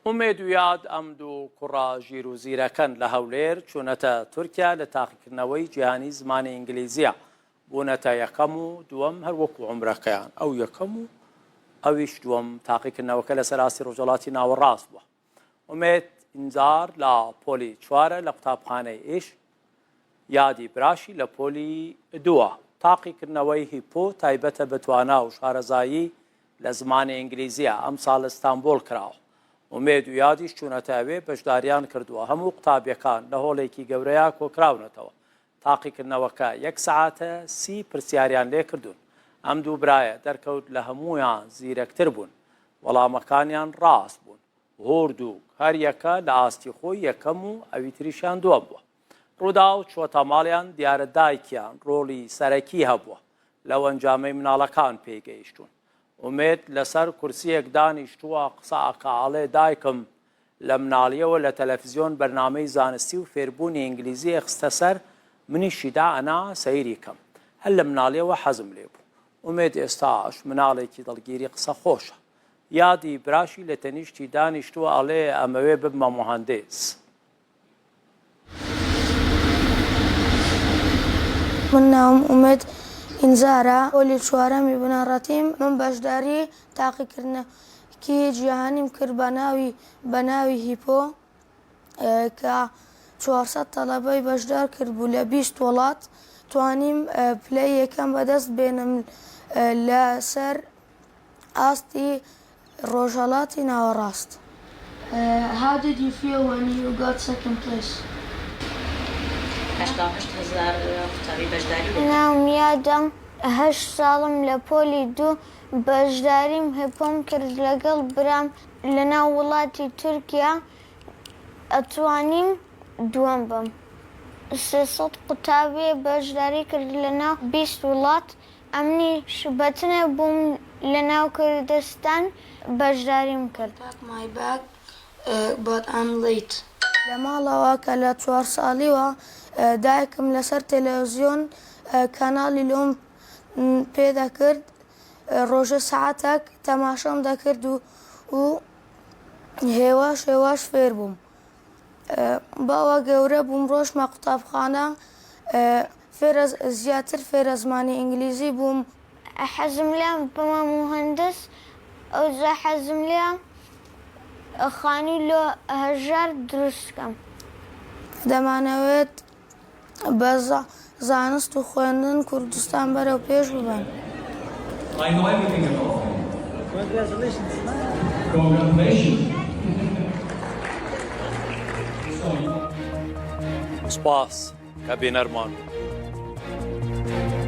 ئومێد و یاد ئەم دوو کوڕە ژیر و زیرەکەن لە هەولێر چوونەتە تورکیا لە تاقیکردنەوەی جیهانی زمانی ئینگلیزیە بوونەتە یەکەم و دووەم هەروەکو عومرەکەیان ئەو یەکەم و ئەویش دووەم تاقیکردنەوەکە لە سەراستی ڕۆژهەڵاتی ناوەڕاست بووە. ئومێد ئینجار لە پۆلی چوارە لە قوتابخانەی ئیش، یادی براشی لە پۆلی دووە. تاقیکردنەوەی هیپۆ تایبەتە بە توانا و شارەزایی لە زمانی ئینگلیزیە ئەم ساڵ لە ئستانبول کراوە. ئومێد و یادیش چوونەتەوێ بەشداریان کردووە. هەموو قوتابیەکان لە هۆڵێکی گەورەیە کۆکراونەتەوە. تاقیکردنەوەکە 1 سەعاتە 30 پرسیاریان لێ کردوون. ئەم دوو برایە دەرکەوت لە هەمویان زیرەکتر بوون، وەڵامەکانیان ڕاست بوون. هۆردوو هەر یەکە لە ئاستی خۆی یەکەم و ئەوی تریشیان دووەم بووە. ڕوودا و چۆتە ماڵیان دیارە دایکیان ڕۆڵی سەرەکی هەبووە لەو ئەنجامەی مناڵەکان پێگەیشتون. ئومێد لەسەر کورسیەک دانیشتووە قسە ئەکاڵێ دایکم لە مناڵیەوە لە تەلەڤیزیۆن بەرنامەی زانستی و فێربوونی ئینگلیزی خستە سەر، منیشیدا ئەنا سەیری کەم، هەر لە مناڵیەوە حەزم لێ بوو. ئومێد ئێستاش مناڵێکی دڵگیری قسە خۆشە. یادی براشی لە تەنیشتی دانیشتووە ئەڵێ ئەمەوێ ببمە مۆهەندێس. من ناوم ئومێد ئینجارە، پۆلی چوارەمی بنەڕەتیم. من بەشداری تاقیکردنەوەکی جیهانیم کرد بە ناوی هیپۆ کە 400 تەڵەبەی بەشدار کرد بوو لە 20 وڵات. توانیم پلەی یەکەم بەدەست بێنم لەسەر ئاستی ڕۆژهەڵاتی ناوەڕاست. How did you feel when you got second place? ناوم یادم 8 ساڵم لە پۆلی دوو بەشداریم هیپۆم کرد لەگەڵ برام لە ناو وڵاتی تورکیا. ئەتوانیم دووەم بم. 300 قوتابێ بەشداری کرد لە ناو 20 وڵات. ئەمنیش بەتنە بووم لە ناو کوردستان بەشداریم کرد. لە ماڵەوە کە لە 4 ساڵیوە دایکم لەسەر تەلەڤیزیۆن کەناڵی لۆم پێدەکرد، ڕۆژە سەعاتێک تەماشام دەکرد و هێواش فێر بووم. باوە گەورە بووم، ڕۆژمە قوتابخانە، زیاتر فێرە زمانی ئینگلیزی بووم. حەزم لێم بمە مهندس، ئەوجا حەزم لێم خانی لۆ هەژار دروست بکەم. دەمانەوێت بە زانست و خوێندن کوردستان بەرەو پێش ببن. سپاس کە بێنەرمان.